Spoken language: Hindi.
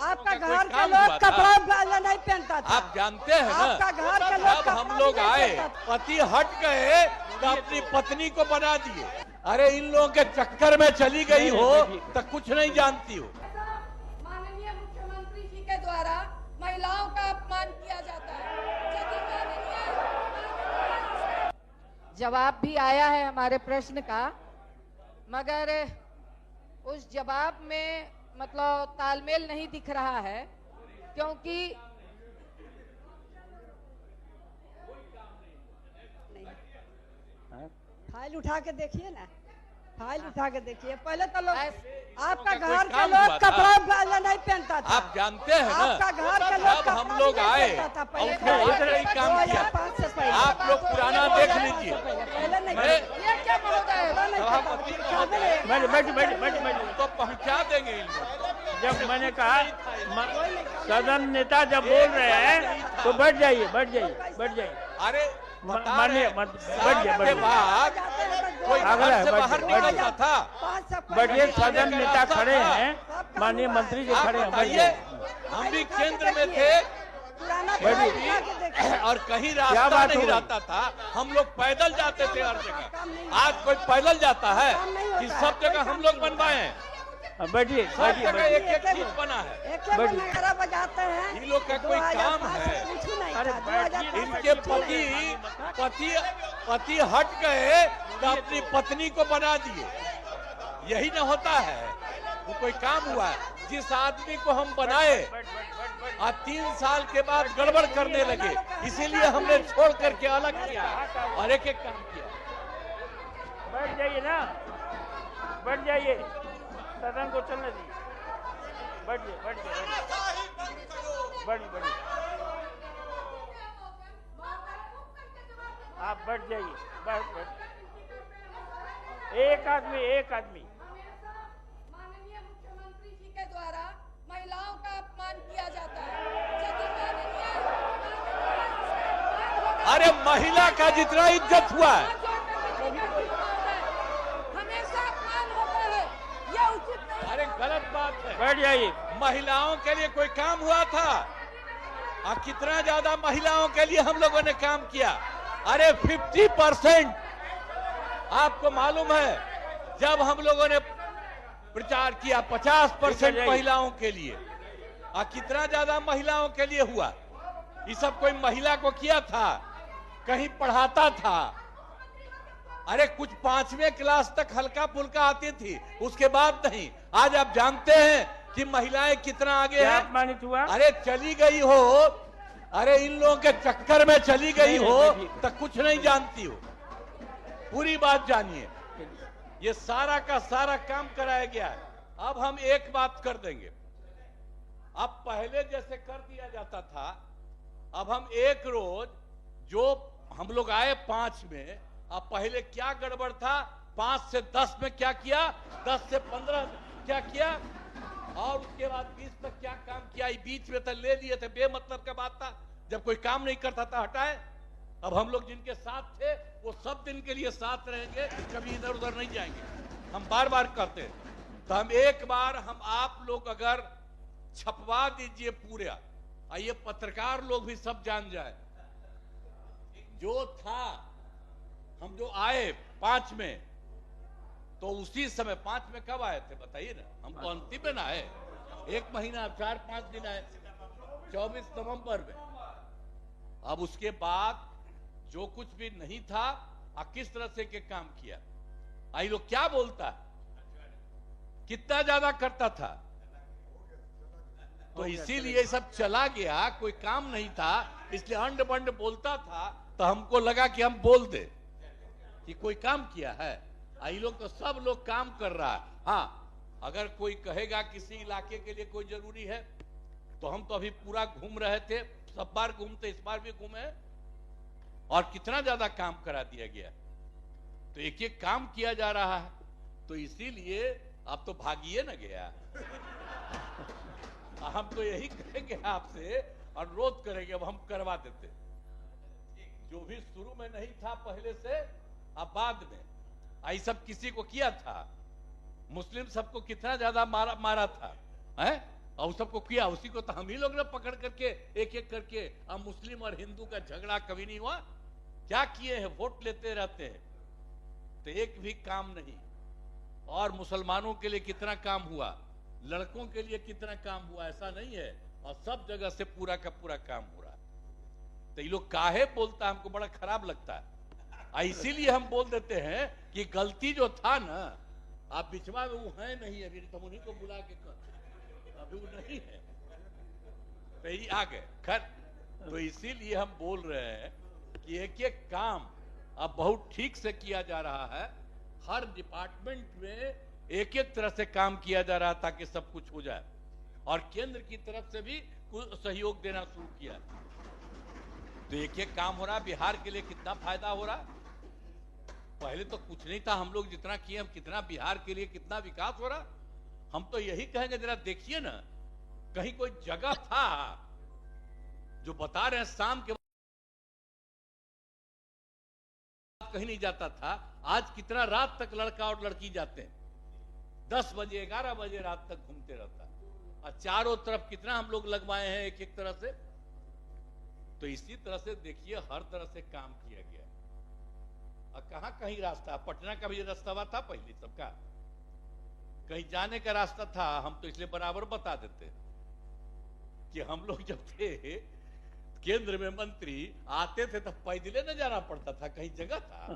आपका घर के लोग कपड़ा नहीं पहनता था। आप जानते हैं ना, आपका घर के लोग जब हम लोग आए पति हट गए तो अपनी पत्नी को बना दिए। अरे इन लोगों के चक्कर में चली गई हो तो कुछ नहीं जानती हो। माननीय मुख्यमंत्री जी के द्वारा महिलाओं का अपमान किया जाता है। जवाब भी आया है हमारे प्रश्न का, मगर उस जवाब में मतलब तालमेल नहीं दिख रहा है, क्योंकि फाइल उठा के देखिए ना, फाइल उठा के देखिए। पहले तो लोग आपका कोई घर के काम लोग हुआ था। कपड़ा नहीं पहनता था। आप जानते हैं ना, आपका घर के लोग जब हम लोग आए और फिर ही काम किया। 2005 से पहले आप लोग पुराना देख लीजिए। पहले नहीं मैं- ये क्या महोदय तो पहुंचा देंगे इन लोग। जब मैंने कहा सदन नेता जब बोल रहे हैं तो बैठ जाइए, बैठ जाइए, बैठ जाइए। अरे मानिए, बैठ जाइए, के बाद कोई घर से बाहर निकलता था। बैठिए, सदन नेता खड़े हैं, माननीय मंत्री जी आप खड़े हैं, बताइए, हम भी केंद्र में थे और कहीं क्या रास्ता बात नहीं हो? रहता था। हम लोग पैदल जाते थे हर जगह। आज कोई पैदल जाता है कि सब जगह हम लोग बनवाए हैं। बैठिए, सब बैठिए, जगह बैठिए। एक एक चीज बना है। एक बजाते हैं। इन लोग का कोई काम है? अरे बैठिए, इनके पति हट गए तो अपनी पत्नी को बना दिए। यही न होता है, वो कोई काम हुआ है। जिस आदमी को हम बनाए आज 3 साल के बाद गड़बड़ करने लगे, इसीलिए हमने छोड़ करके अलग किया और एक एक काम किया। बैठ जाइए ना, बैठ जाइए, सदन को चलने दीजिए। बैठ जाइए, बैठ जाइए, बैठ आप बैठ जाइए, बैठ। एक आदमी माननीय मुख्यमंत्री जी के द्वारा महिलाओं का अपमान किया जाता है। अरे महिला का जितना इज्जत हुआ है, हमेशा अपमान होता है, यह उचित नहीं। अरे गलत बात है। बैठ जाइए। महिलाओं के लिए कोई काम हुआ था? कितना ज्यादा महिलाओं के लिए हम लोगों ने काम किया। अरे 50% आपको मालूम है, जब हम लोगों ने प्रचार किया 50% महिलाओं के लिए, कितना ज्यादा महिलाओं के लिए हुआ। ये सब कोई महिला को किया था? कहीं पढ़ाता था? अरे कुछ 5वीं क्लास तक हल्का फुल्का आती थी, उसके बाद नहीं। आज आप जानते हैं कि महिलाएं कितना आगे हैं। अपमानित हुआ। अरे चली गई हो, अरे इन लोगों के चक्कर में चली गई हो तो कुछ नहीं जानती हो। पूरी बात जानिए। ये सारा का सारा काम कराया गया है। अब हम एक बात कर देंगे। अब पहले जैसे कर दिया जाता था, अब हम एक रोज, जो हम लोग आए 5 में, अब पहले क्या गड़बड़ था, 5 से 10 में क्या किया, 10 से 15 क्या किया, और उसके बाद 20 तक क्या काम किया। बीच में तो ले लिए थे, बेमतलब का बात था। जब कोई काम नहीं करता था हटाए। अब हम लोग जिनके साथ थे वो सब दिन के लिए साथ रहेंगे, कभी इधर उधर नहीं जाएंगे। हम बार बार करते हैं। तो हम एक बार, हम आप लोग अगर छपवा दीजिए पूरा, ये पत्रकार लोग भी सब जान जाए, जो था, हम जो आए 5 में, तो उसी समय 5 में कब आए थे बताइए ना? हम तो अंतिम में ना आए, 1 महीना 4-5 दिन आए, 24 नवंबर में। अब उसके बाद जो कुछ भी नहीं था, किस तरह से के काम किया। आई लोग क्या बोलता है, कितना ज्यादा करता था, तो इसीलिए सब चला गया। कोई काम नहीं था, इसलिए अंड बंड बोलता था। तो हमको लगा कि हम बोल दे कि कोई काम किया है। आई लोग तो सब लोग काम कर रहा है। हाँ, अगर कोई कहेगा किसी इलाके के लिए कोई जरूरी है, तो हम तो अभी पूरा घूम रहे थे, सब बार घूमते, इस बार भी घूमे, और कितना ज्यादा काम करा दिया गया। तो एक एक काम किया जा रहा है। तो इसीलिए अब तो भागिए ना गया। हम तो यही करेंगे आपसे, अनुरोध करेंगे, अब हम करवा देते। जो भी शुरू में नहीं था पहले से, अब बाद में आई सब किसी को किया था। मुस्लिम सबको कितना ज्यादा मारा था, है? और सबको किया, उसी को तो हम ही लोग ने पकड़ करके एक एक करके, अब मुस्लिम और हिंदू का झगड़ा कभी नहीं हुआ। क्या किए हैं? वोट लेते रहते हैं, तो एक भी काम नहीं। और मुसलमानों के लिए कितना काम हुआ, लड़कों के लिए कितना काम हुआ, ऐसा नहीं है। और सब जगह से पूरा का पूरा काम हो रहा है। तो ये लोग काहे बोलता है, हमको बड़ा खराब लगता है। इसीलिए हम बोल देते हैं कि गलती जो था ना, आप बिचवा में वो है नहीं, अभी तो उन्हीं को बुला के अभी वो नहीं है, तो ही आ गए। खैर, तो इसीलिए हम बोल रहे हैं कि एक एक काम अब बहुत ठीक से किया जा रहा है। हर डिपार्टमेंट में एक एक तरह से काम किया जा रहा है ताकि सब कुछ हो जाए, और केंद्र की तरफ से भी कुछ सहयोग देना शुरू किया। तो एक एक काम हो रहा है। बिहार के लिए कितना फायदा हो रहा है। पहले तो कुछ नहीं था, हम लोग जितना किए, हम कितना बिहार के लिए कितना विकास हो रहा। हम तो यही कहेंगे, जरा देखिए ना, कहीं कोई जगह था जो बता रहे हैं शाम के कहीं नहीं जाता था, आज कितना रात तक लड़का और लड़की जाते हैं, 10 बजे 11 बजे रात तक घूमते रहता है। और चारों तरफ कितना हम लोग लगवाए हैं एक एक तरह से। तो इसी तरह से देखिए, हर तरह से काम किया गया। और कहां कहीं रास्ता, पटना का भी रास्ता था पहले सबका, कहीं जाने का रास्ता था। हम तो इसलिए बराबर बता देते कि हम लोग जब थे केंद्र में मंत्री, आते थे तब पैदले न जाना पड़ता था, कहीं जगह था।